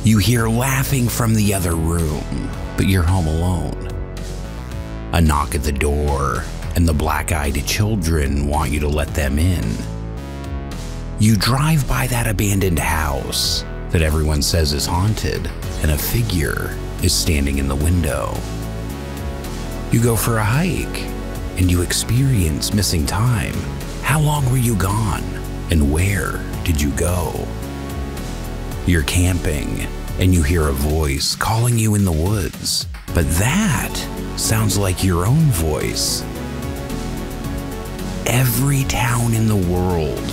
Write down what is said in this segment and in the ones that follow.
You hear laughing from the other room, but you're home alone. A knock at the door, and the black-eyed children want you to let them in. You drive by that abandoned house that everyone says is haunted, and a figure is standing in the window. You go for a hike, and you experience missing time. How long were you gone, and where did you go? You're camping, and you hear a voice calling you in the woods, but that sounds like your own voice. Every town in the world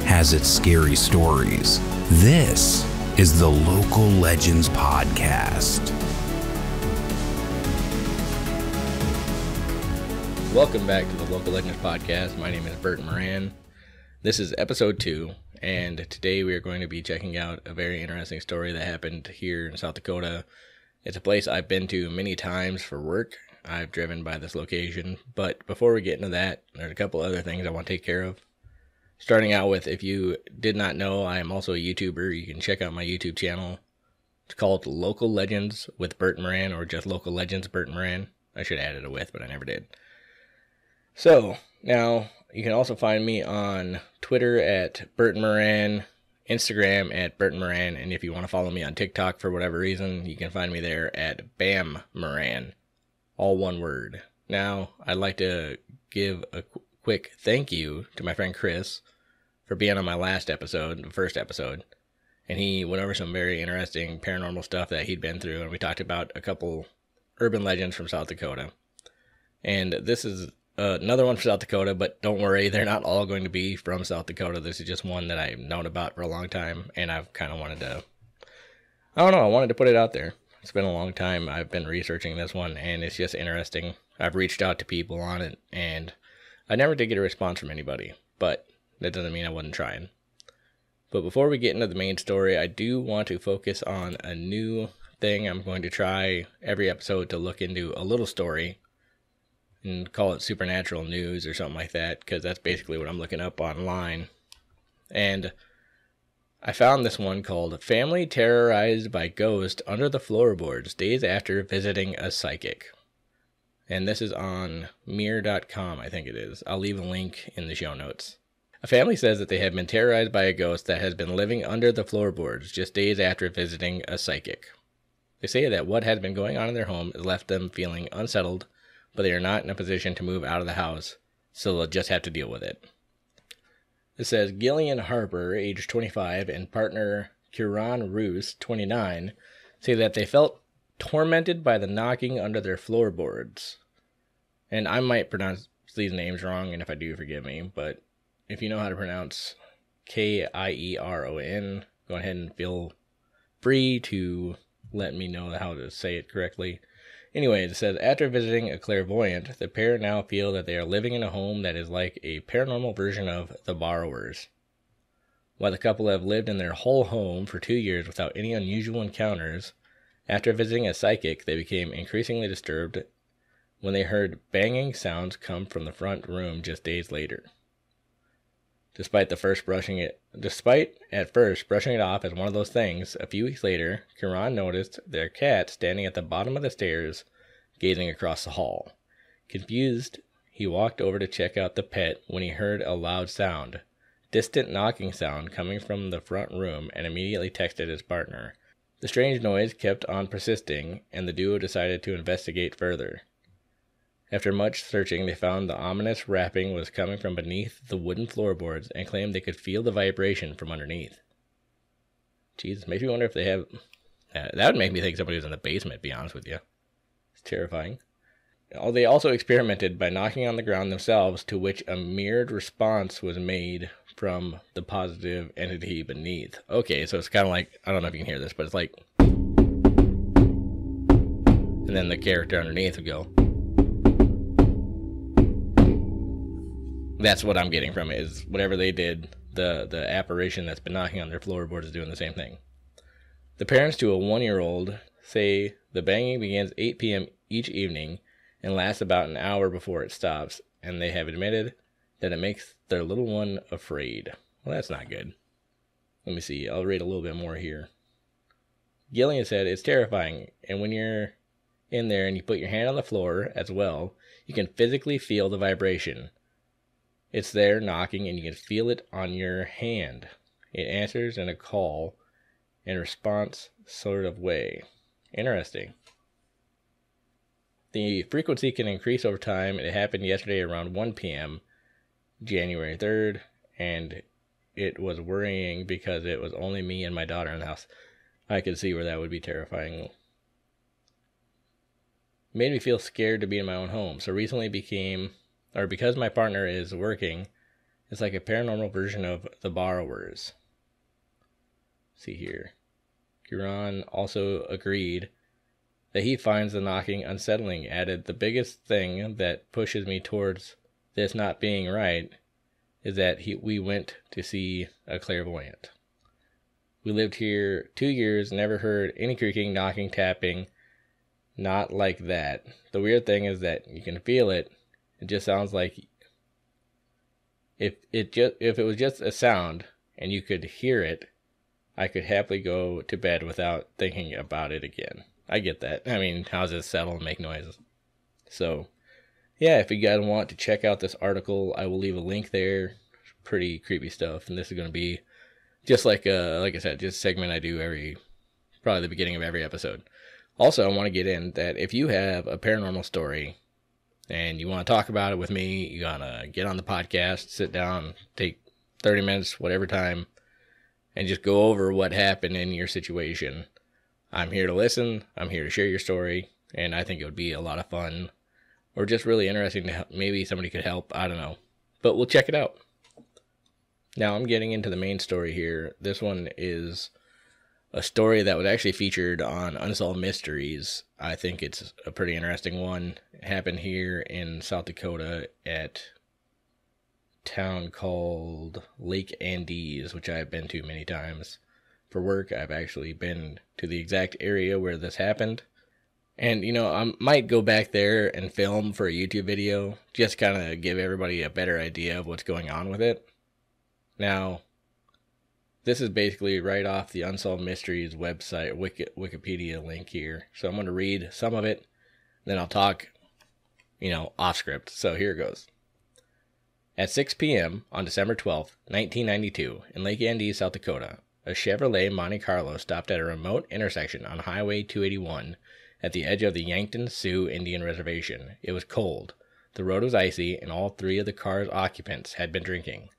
has its scary stories. This is the Local Legends Podcast. Welcome back to the Local Legends Podcast. My name is Bert Moran. This is episode 2, and today we are going to be checking out a very interesting story that happened here in South Dakota. It's a place I've been to many times for work. I've driven by this location, but before we get into that, there's a couple other things I want to take care of. Starting out with, if you did not know, I am also a YouTuber. You can check out my YouTube channel. It's called Local Legends with Bert Moran, or just Local Legends Bert Moran. I should have added a with, but I never did. So, now, you can also find me on Twitter at Bert Moran, Instagram at Bert Moran, and if you want to follow me on TikTok for whatever reason, you can find me there at Bam Moran, all one word. Now, I'd like to give a quick thank you to my friend Chris for being on my last episode, the first episode, and he went over some very interesting paranormal stuff that he'd been through, and we talked about a couple urban legends from South Dakota. And this is another one from South Dakota, but don't worry, they're not all going to be from South Dakota. This is just one that I've known about for a long time, and I've kind of wanted to, I wanted to put it out there. It's been a long time I've been researching this one, and it's just interesting. I've reached out to people on it, and I never did get a response from anybody, but that doesn't mean I wasn't trying. But before we get into the main story, I do want to focus on a new thing. I'm going to try every episode to look into a little story and call it supernatural news or something like that, because that's basically what I'm looking up online. And I found this one called Family Terrorized by Ghost Under the Floorboards Days After Visiting a Psychic. And this is on mir.com, I think it is. I'll leave a link in the show notes. A family says that they have been terrorized by a ghost that has been living under the floorboards just days after visiting a psychic. They say that what has been going on in their home has left them feeling unsettled, but they are not in a position to move out of the house, so they'll just have to deal with it. It says Gillian Harper, age 25, and partner Kieran Roos, 29, say that they felt tormented by the knocking under their floorboards. And I might pronounce these names wrong, and if I do, forgive me, but if you know how to pronounce Kieron, go ahead and feel free to let me know how to say it correctly. Anyway, it says, after visiting a clairvoyant, the pair now feel that they are living in a home that is like a paranormal version of The Borrowers. While the couple have lived in their whole home for 2 years without any unusual encounters, after visiting a psychic, they became increasingly disturbed when they heard banging sounds come from the front room just days later. Despite at first brushing it off as one of those things, a few weeks later, Kieran noticed their cat standing at the bottom of the stairs, gazing across the hall. Confused, he walked over to check out the pet when he heard a loud sound, distant knocking sound coming from the front room, and immediately texted his partner. The strange noise kept on persisting, and the duo decided to investigate further. After much searching, they found the ominous rapping was coming from beneath the wooden floorboards and claimed they could feel the vibration from underneath. Jesus, makes me wonder if they have... that would make me think somebody was in the basement, to be honest with you. It's terrifying. They also experimented by knocking on the ground themselves, to which a mirrored response was made from the positive entity beneath. Okay, so it's kind of like... I don't know if you can hear this, but it's like... and then the character underneath would go... That's what I'm getting from it, is whatever they did, the apparition that's been knocking on their floorboards is doing the same thing. The parents to a 1-year-old say the banging begins 8 p.m. each evening and lasts about an hour before it stops, and they have admitted that it makes their little one afraid. Well, that's not good. Let me see. I'll read a little bit more here. Gillian said it's terrifying, and when you're in there and you put your hand on the floor as well, you can physically feel the vibration. It's there knocking, and you can feel it on your hand. It answers in a call and response sort of way. Interesting. The frequency can increase over time. It happened yesterday around 1 p.m., January 3rd, and it was worrying because it was only me and my daughter in the house. I could see where that would be terrifying. Made me feel scared to be in my own home. So recently because my partner is working, it's like a paranormal version of The Borrowers. See here. Kiran also agreed that he finds the knocking unsettling. Added, the biggest thing that pushes me towards this not being right is that we went to see a clairvoyant. We lived here 2 years, never heard any creaking, knocking, tapping, not like that. The weird thing is that you can feel it. It just sounds like if it was just a sound and you could hear it, I could happily go to bed without thinking about it again. I get that. I mean, how does it settle and make noises? So, yeah, if you guys want to check out this article, I will leave a link there. Pretty creepy stuff, and this is going to be just like I said, just a segment I do probably the beginning of every episode. Also, I want to get in that if you have a paranormal story and you want to talk about it with me, you got to get on the podcast, sit down, take 30 minutes, whatever time, and just go over what happened in your situation. I'm here to listen. I'm here to share your story, and I think it would be a lot of fun or just really interesting to help. Maybe somebody could help. I don't know, but we'll check it out. Now I'm getting into the main story here. This one is a story that was actually featured on Unsolved Mysteries. I think it's a pretty interesting one. It happened here in South Dakota at a town called Lake Andes, which I've been to many times. For work, I've actually been to the exact area where this happened. And, I might go back there and film for a YouTube video, just kind of give everybody a better idea of what's going on with it. Now, this is basically right off the Unsolved Mysteries website, Wikipedia link here. So I'm going to read some of it, then I'll talk, off script. So here it goes. At 6 p.m. on December 12th, 1992, in Lake Andes, South Dakota, a Chevrolet Monte Carlo stopped at a remote intersection on Highway 281 at the edge of the Yankton Sioux Indian Reservation. It was cold. The road was icy, and all three of the car's occupants had been drinking.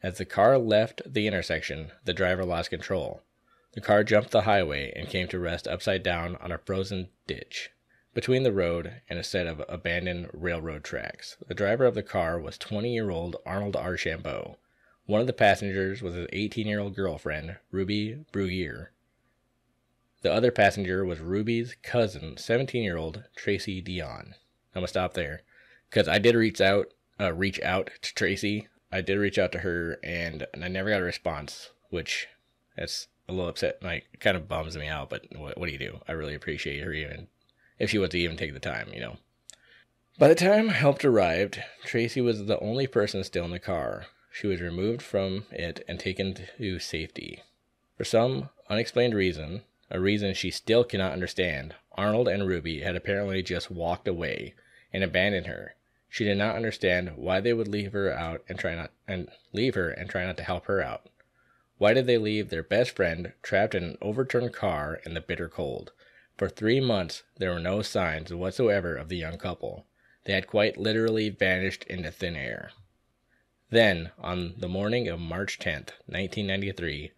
As the car left the intersection, the driver lost control. The car jumped the highway and came to rest upside down on a frozen ditch between the road and a set of abandoned railroad tracks. The driver of the car was 20-year-old Arnold Archambault. One of the passengers was his 18-year-old girlfriend, Ruby Brugier. The other passenger was Ruby's cousin, 17-year-old Tracy Dion. I'm going to stop there because I did reach out to Tracy. I did reach out to her, and I never got a response, which that's a little upset. Like, it kind of bums me out, but what do you do? I really appreciate her, even if she was to even take the time, By the time help arrived, Tracy was the only person still in the car. She was removed from it and taken to safety. For some unexplained reason, a reason she still cannot understand, Arnold and Ruby had apparently just walked away and abandoned her. She did not understand why they would leave her and try not to help her out. Why did they leave their best friend trapped in an overturned car in the bitter cold? For 3 months, there were no signs whatsoever of the young couple. They had quite literally vanished into thin air. Then, on the morning of March 10th, 1993,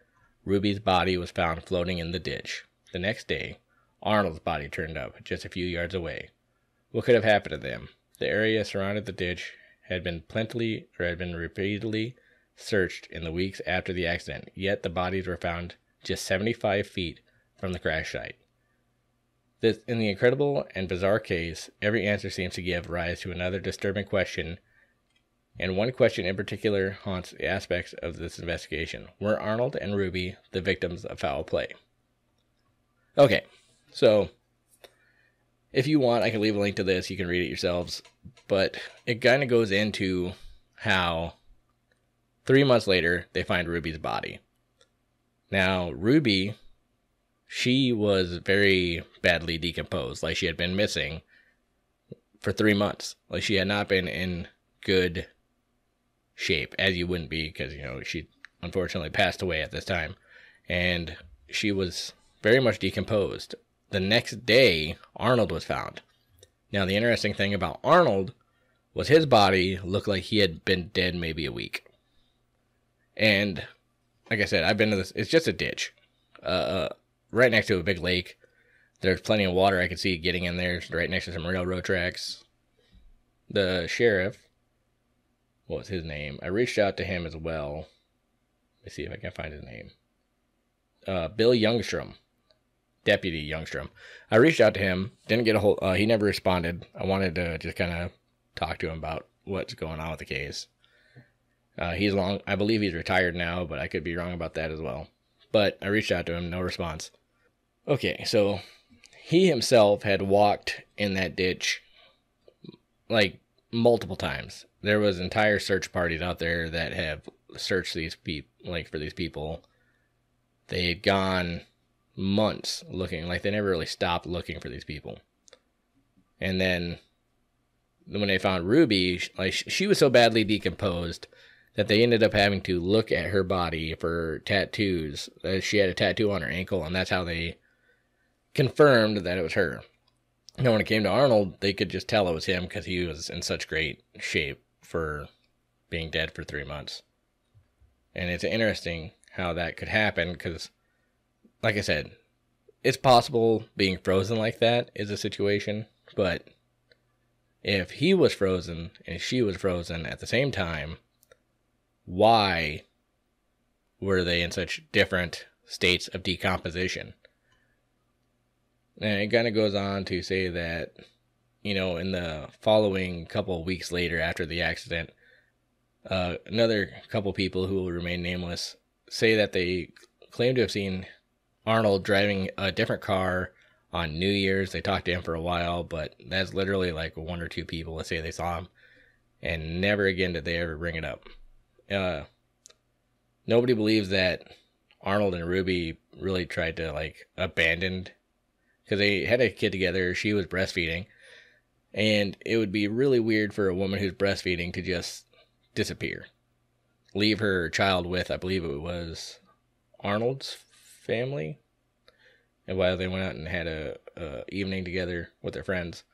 Ruby's body was found floating in the ditch. The next day, Arnold's body turned up just a few yards away. What could have happened to them? The area surrounding the ditch had been repeatedly searched in the weeks after the accident, yet the bodies were found just 75 feet from the crash site. In the incredible and bizarre case, every answer seems to give rise to another disturbing question, and one question in particular haunts the aspects of this investigation. Were Arnold and Ruby the victims of foul play? Okay, so if you want, I can leave a link to this. You can read it yourselves. But it kind of goes into how 3 months later, they find Ruby's body. Now, Ruby, she was very badly decomposed. Like, she had been missing for 3 months. Like, she had not been in good shape, as you wouldn't be, because, you know, she unfortunately passed away at this time. And she was very much decomposed. The next day, Arnold was found. Now, the interesting thing about Arnold was his body looked like he had been dead maybe a week. And, like I said, I've been to this. It's just a ditch. Right next to a big lake. There's plenty of water I could see getting in there. Right next to some railroad tracks. The sheriff, what was his name? I reached out to him as well. Let me see if I can find his name. Bill Youngstrom. Deputy Youngstrom. I reached out to him. Didn't get a hold. He never responded. I wanted to just kind of talk to him about what's going on with the case. I believe he's retired now, but I could be wrong about that as well. But I reached out to him, no response. Okay, so he himself had walked in that ditch like multiple times. There was entire search parties out there that have searched these for these people. They had gone months looking, like they never really stopped looking for these people. And then when they found Ruby, like she was so badly decomposed that they ended up having to look at her body for tattoos. She had a tattoo on her ankle, and that's how they confirmed that it was her. Now, when it came to Arnold, they could just tell it was him because he was in such great shape for being dead for 3 months. And it's interesting how that could happen because, like I said, it's possible being frozen like that is a situation, but if he was frozen and she was frozen at the same time, why were they in such different states of decomposition? And it kind of goes on to say that, you know, in the following couple of weeks later after the accident, another couple people who will remain nameless say that they claim to have seen Arnold driving a different car on New Year's. They talked to him for a while, but that's literally like one or two people that say they saw him, and never again did they ever bring it up. Nobody believes that Arnold and Ruby really tried to like abandon, because they had a kid together. She was breastfeeding, and it would be really weird for a woman who's breastfeeding to just disappear, leave her child with, I believe it was Arnold's family, and while they went out and had a evening together with their friends.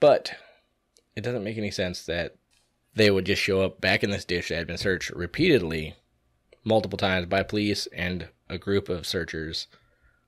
But it doesn't make any sense that they would just show up back in this ditch that had been searched repeatedly, multiple times by police and a group of searchers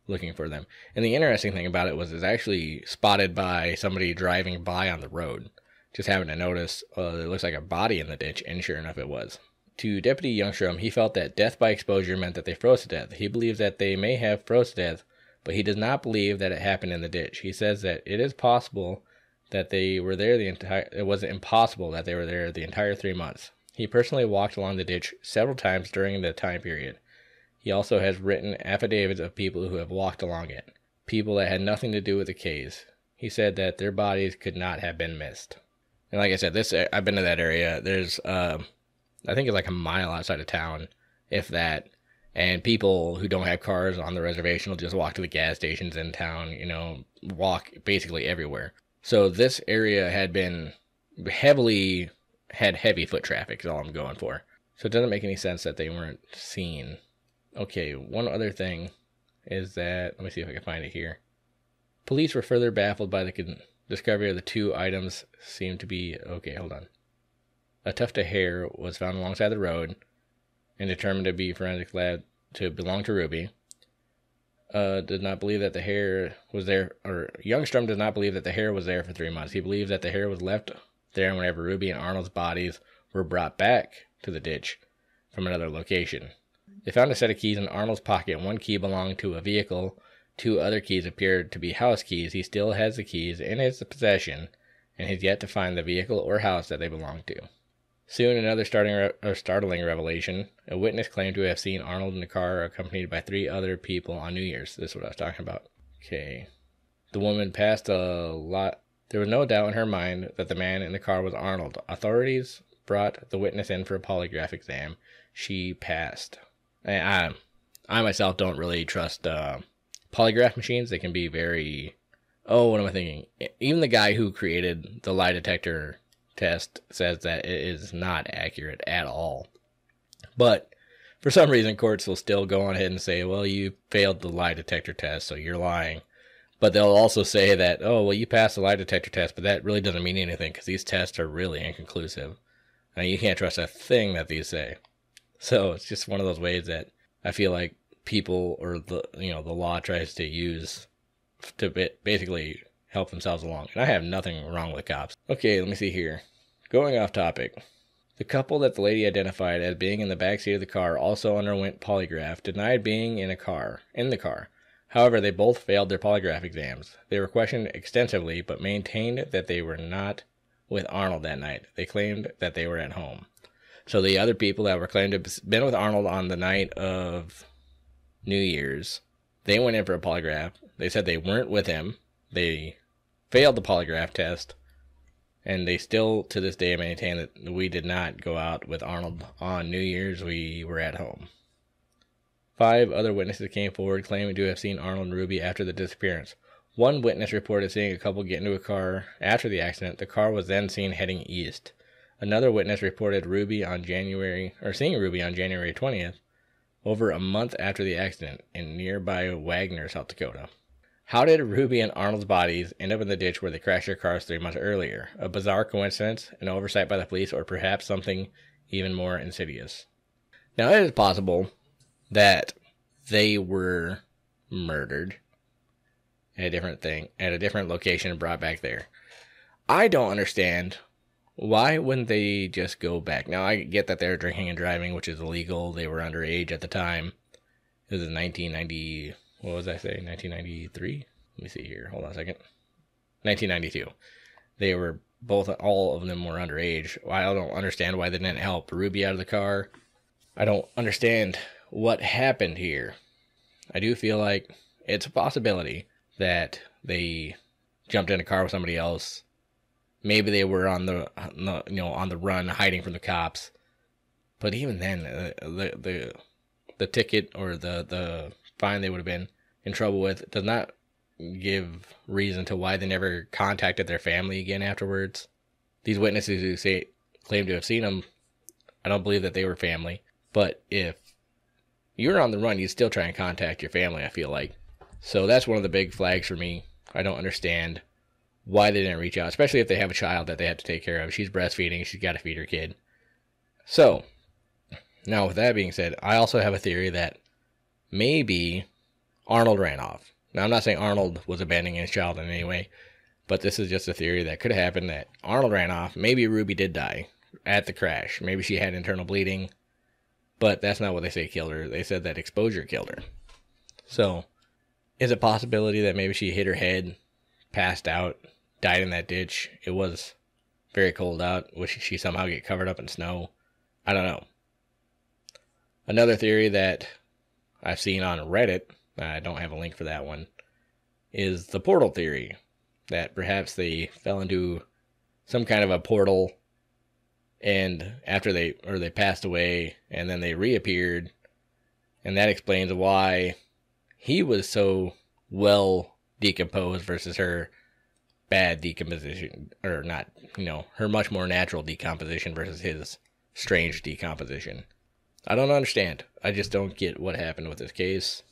looking for them. And the interesting thing about it was it's actually spotted by somebody driving by on the road, just having to notice, it looks like a body in the ditch, and sure enough it was. To Deputy Youngstrom, he felt that death by exposure meant that they froze to death. He believes that they may have froze to death, but he does not believe that it happened in the ditch. He says that it is possible that they were there it wasn't impossible that they were there the entire 3 months. He personally walked along the ditch several times during the time period. He also has written affidavits of people who have walked along it, people that had nothing to do with the case. He said that their bodies could not have been missed. And like I said, I've been to that area. There's, I think it's like a mile outside of town, if that. And people who don't have cars on the reservation will just walk to the gas stations in town, you know, walk basically everywhere. So this area had heavy foot traffic is all I'm going for. So it doesn't make any sense that they weren't seen. Okay, one other thing is that, let me see if I can find it here. Police were further baffled by the discovery of the two items seemed to be, okay, hold on. A tuft of hair was found alongside the road and determined to be forensic lab to belong to Ruby. Did not believe that the hair was there, or Youngstrom does not believe that the hair was there for 3 months. He believes that the hair was left there whenever Ruby and Arnold's bodies were brought back to the ditch from another location. They found a set of keys in Arnold's pocket. One key belonged to a vehicle. 2 other keys appeared to be house keys. He still has the keys in his possession and has yet to find the vehicle or house that they belong to. Soon, another startling revelation. A witness claimed to have seen Arnold in the car accompanied by 3 other people on New Year's. This is what I was talking about. Okay. The woman passed a lot. There was no doubt in her mind that the man in the car was Arnold. Authorities brought the witness in for a polygraph exam. She passed. I myself don't really trust polygraph machines, they can be very... Oh, what am I thinking? Even the guy who created the lie detector test says that it is not accurate at all. But for some reason, courts will still go on ahead and say, well, you failed the lie detector test, so you're lying. But they'll also say that, oh, well, you passed the lie detector test, but that really doesn't mean anything because these tests are really inconclusive. And you can't trust a thing that these say. So it's just one of those ways that I feel like people or the law tries to use to basically help themselves along. And I have nothing wrong with cops. Okay, let me see here. Going off topic. The couple that the lady identified as being in the backseat of the car also underwent polygraph, denied being in the car. However, they both failed their polygraph exams. They were questioned extensively, but maintained that they were not with Arnold that night. They claimed that they were at home. So the other people that were claimed to have been with Arnold on the night of New Year's, they went in for a polygraph. They said they weren't with him. They failed the polygraph test. And they still, to this day, maintain that we did not go out with Arnold on New Year's. We were at home. 5 other witnesses came forward claiming to have seen Arnold and Ruby after the disappearance. One witness reported seeing a couple get into a car after the accident. The car was then seen heading east. Another witness reported seeing Ruby on January 20th, over a month after the accident, in nearby Wagner, South Dakota. How did Ruby and Arnold's bodies end up in the ditch where they crashed their cars 3 months earlier? A bizarre coincidence, an oversight by the police, or perhaps something even more insidious? Now, it is possible that they were murdered at a different location and brought back there. I don't understand. Why wouldn't they just go back? Now, I get that they're drinking and driving, which is illegal. They were underage at the time. It was 1990... What was I saying? 1993? Let me see here. Hold on a second. 1992. They were all of them were underage. I don't understand why they didn't help Ruby out of the car. I don't understand what happened here. I do feel like it's a possibility that they jumped in a car with somebody else. Maybe they were on the run, hiding from the cops. But even then, the ticket or the fine they would have been in trouble with does not give reason to why they never contacted their family again afterwards. These witnesses who claim to have seen them, I don't believe that they were family. But if you're on the run, you'd still try and contact your family, I feel like. So that's one of the big flags for me. I don't understand why they didn't reach out, especially if they have a child that they have to take care of. She's breastfeeding. She's got to feed her kid. So, now with that being said, I also have a theory that maybe Arnold ran off. Now, I'm not saying Arnold was abandoning his child in any way, but this is just a theory that could have happened, that Arnold ran off. Maybe Ruby did die at the crash. Maybe she had internal bleeding, but that's not what they say killed her. They said that exposure killed her. So, is it a possibility that maybe she hit her head, passed out, died in that ditch? It was very cold out. Would she somehow get covered up in snow? I don't know. Another theory that I've seen on Reddit, I don't have a link for that one, is the portal theory. That perhaps they fell into some kind of a portal, and after they passed away, and then they reappeared, and that explains why he was so well decomposed versus her bad decomposition, or not, her much more natural decomposition versus his strange decomposition. I don't understand. I just don't get what happened with this case.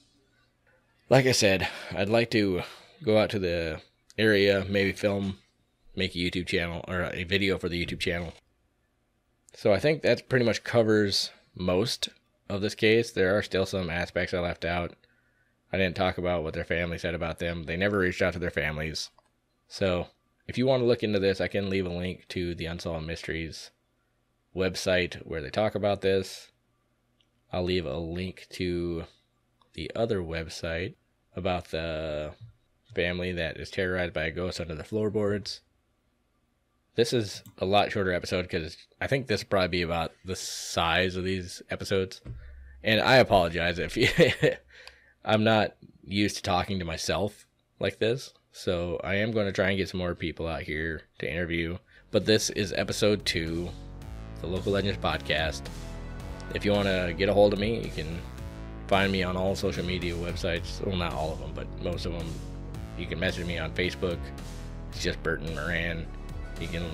Like I said, I'd like to go out to the area, maybe make a YouTube channel, or a video for the YouTube channel. So I think that pretty much covers most of this case. There are still some aspects I left out. I didn't talk about what their family said about them. They never reached out to their families. So if you want to look into this, I can leave a link to the Unsolved Mysteries website where they talk about this. I'll leave a link to the other website about the family that is terrorized by a ghost under the floorboards. This is a lot shorter episode because I think this will probably be about the size of these episodes. And I apologize if I'm not used to talking to myself like this. So I am going to try and get some more people out here to interview. But this is episode 2, the Local Legends Podcast. If you want to get a hold of me, you can find me on all social media websites. Well, not all of them, but most of them. You can message me on Facebook. It's just Burton Moran. You can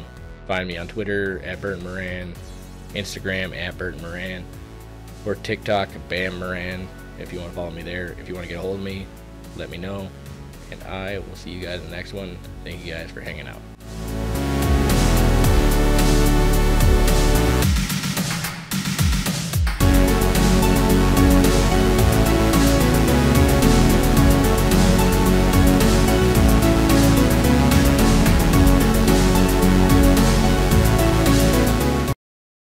find me on Twitter at Burton Moran, Instagram at Burton Moran, or TikTok Bam Moran. If you want to follow me there, if you want to get a hold of me, let me know. And I will see you guys in the next one. Thank you guys for hanging out.